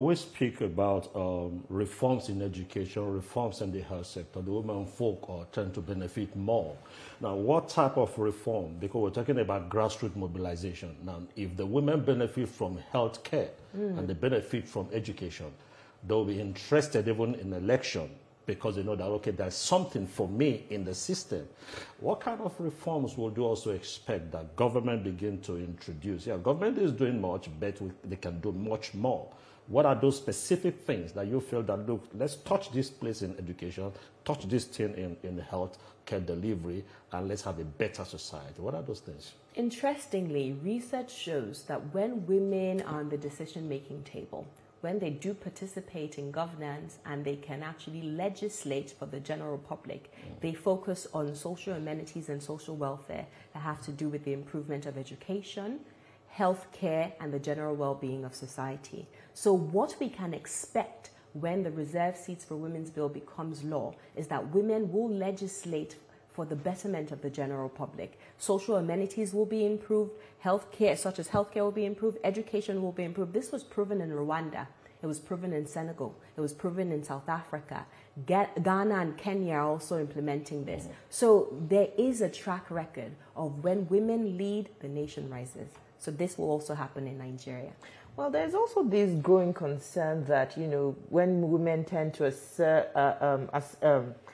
We speak about reforms in education, reforms in the health sector. The women folk tend to benefit more. Now, what type of reform? Because we're talking about grassroots mobilization. Now, if the women benefit from health care and they benefit from education, they'll be interested even in election because they know that, okay, there's something for me in the system. What kind of reforms would you also expect that government begin to introduce? Yeah, government is doing much, but they can do much more. What are those specific things that you feel that, look, let's touch this place in education, touch this thing in health care delivery, and let's have a better society? What are those things? Interestingly, research shows that when women are on the decision-making table, when they do participate in governance and they can actually legislate for the general public, they focus on social amenities and social welfare that have to do with the improvement of education, healthcare, and the general well-being of society. So what we can expect when the reserve seats for women's bill becomes law is that women will legislate for the betterment of the general public. Social amenities will be improved, healthcare, such as healthcare, will be improved, education will be improved. This was proven in Rwanda. It was proven in Senegal. It was proven in South Africa. Ghana and Kenya are also implementing this. So there is a track record of when women lead, the nation rises. So this will also happen in Nigeria. Well, there's also this growing concern that, you know, when women tend to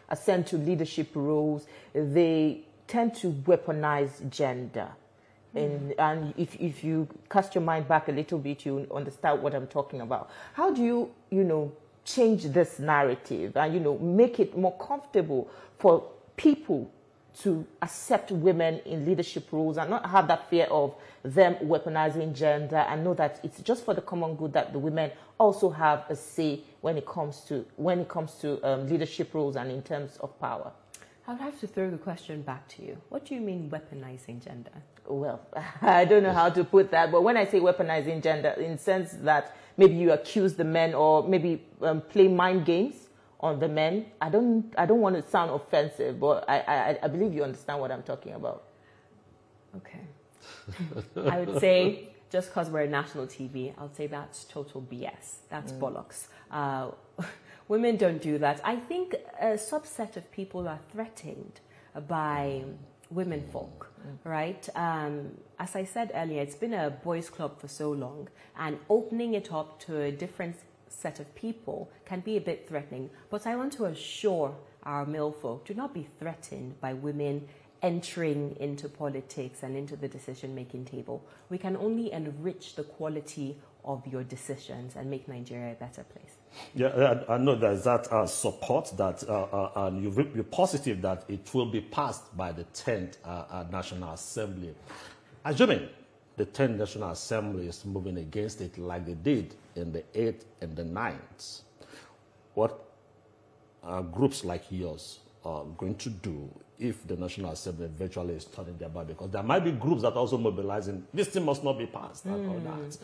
ascend to leadership roles, they tend to weaponize gender. And if you cast your mind back a little bit, you understand what I'm talking about. How do you, change this narrative and, make it more comfortable for people to accept women in leadership roles and not have that fear of them weaponizing gender, and know that it's just for the common good that the women also have a say when it comes to leadership roles and in terms of power? I would have to throw the question back to you. What do you mean weaponizing gender? Well, I don't know how to put that, but when I say weaponizing gender, in the sense that maybe you accuse the men or maybe play mind games on the men, I don't want to sound offensive, but I believe you understand what I'm talking about. Okay. I would say, just because we're national TV, I would say that's total BS. That's bollocks. Women don't do that. I think a subset of people are threatened by women folk, right? As I said earlier, it's been a boys' club for so long, and opening it up to a different set of people can be a bit threatening. But I want to assure our male folk, do not be threatened by women entering into politics and into the decision-making table. We can only enrich the quality of your decisions and make Nigeria a better place. Yeah, I know there's that support that, and you're positive that it will be passed by the 10th National Assembly. Assuming the 10th National Assembly is moving against it like they did in the 8th and the 9th, what groups like yours are going to do if the National Assembly eventually is turning their back? Because there might be groups that are also mobilizing, this thing must not be passed and all that.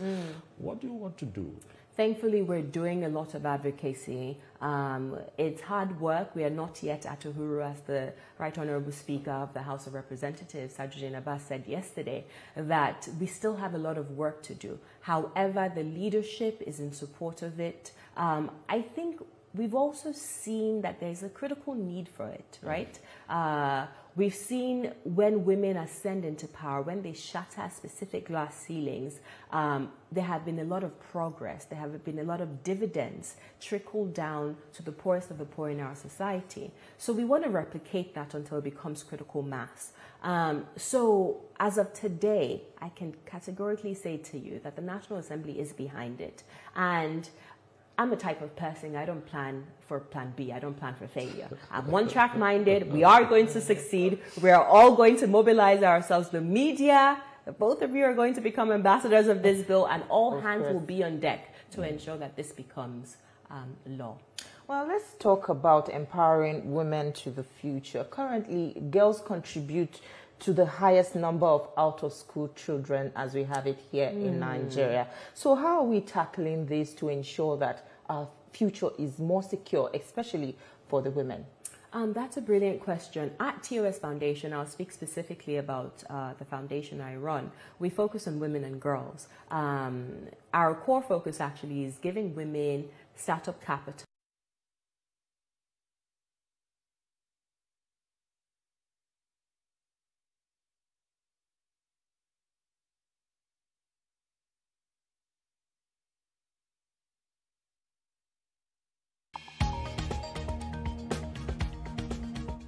What do you want to do? Thankfully, we're doing a lot of advocacy. It's hard work. We are not yet at Uhuru, as the Right Honourable Speaker of the House of Representatives, Sajudeen Abbas, said yesterday, that we still have a lot of work to do. However, the leadership is in support of it. I think we've also seen that there's a critical need for it, right? We've seen when women ascend into power, when they shatter specific glass ceilings, there have been a lot of progress. There have been a lot of dividends trickled down to the poorest of the poor in our society. So we want to replicate that until it becomes critical mass. So as of today, I can categorically say to you that the National Assembly is behind it. And I'm a type of person, I don't plan for plan B, I don't plan for failure. I'm one-track minded, we are going to succeed, we are all going to mobilize ourselves. The media, both of you are going to become ambassadors of this bill, and all hands will be on deck to ensure that this becomes law. Well, let's talk about empowering women to the future. Currently, girls contribute to the highest number of out-of-school children as we have it here in Nigeria. So how are we tackling this to ensure that our future is more secure, especially for the women? That's a brilliant question. At TOS Foundation, I'll speak specifically about the foundation I run. We focus on women and girls. Our core focus actually is giving women startup capital.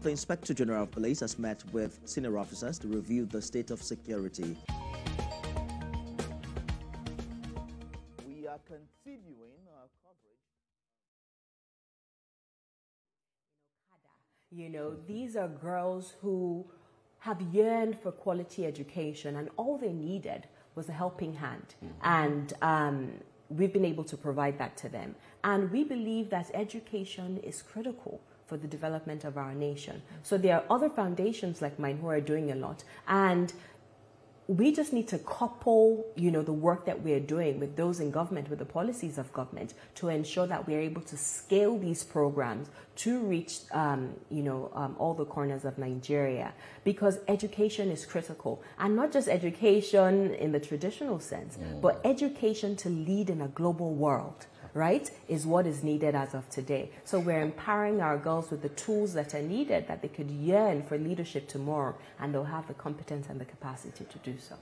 The Inspector General of Police has met with senior officers to review the state of security. We are continuing our coverage. You know, these are girls who have yearned for quality education, and all they needed was a helping hand. And we've been able to provide that to them. And we believe that education is critical for the development of our nation. So there are other foundations like mine who are doing a lot. And we just need to couple, you know, the work that we're doing with those in government, with the policies of government, to ensure that we're able to scale these programs to reach, all the corners of Nigeria. Because education is critical. And not just education in the traditional sense, but education to lead in a global world, right, is what is needed as of today. So we're empowering our girls with the tools that are needed, that they could yearn for leadership tomorrow, and they'll have the competence and the capacity to do so.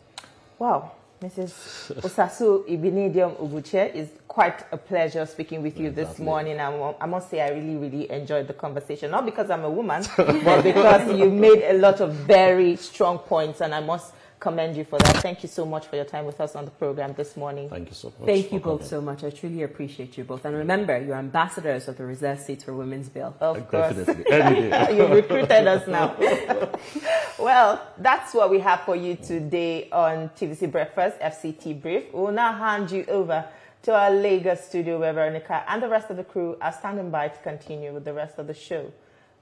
Wow, Mrs. Osasu Ogwuche, it's quite a pleasure speaking with you this morning. I must say I really, really enjoyed the conversation, not because I'm a woman, but because you made a lot of very strong points, and I must commend you for that. Thank you so much for your time with us on the program this morning. Thank you so much. Thank you both so much. I truly appreciate you both. And remember, you're ambassadors of the Reserved Seats for Women's Bill. Of course. Definitely. Any day. You recruited us now. Well, that's what we have for you today on TVC Breakfast, FCT Brief. We'll now hand you over to our Lagos studio where Veronica and the rest of the crew are standing by to continue with the rest of the show.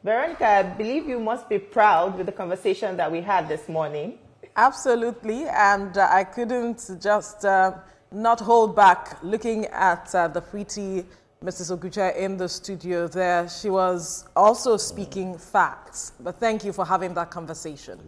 Veronica, I believe you must be proud with the conversation that we had this morning. Absolutely, and I couldn't just not hold back looking at the pretty Mrs. Ogwuche in the studio there. She was also speaking facts, but thank you for having that conversation.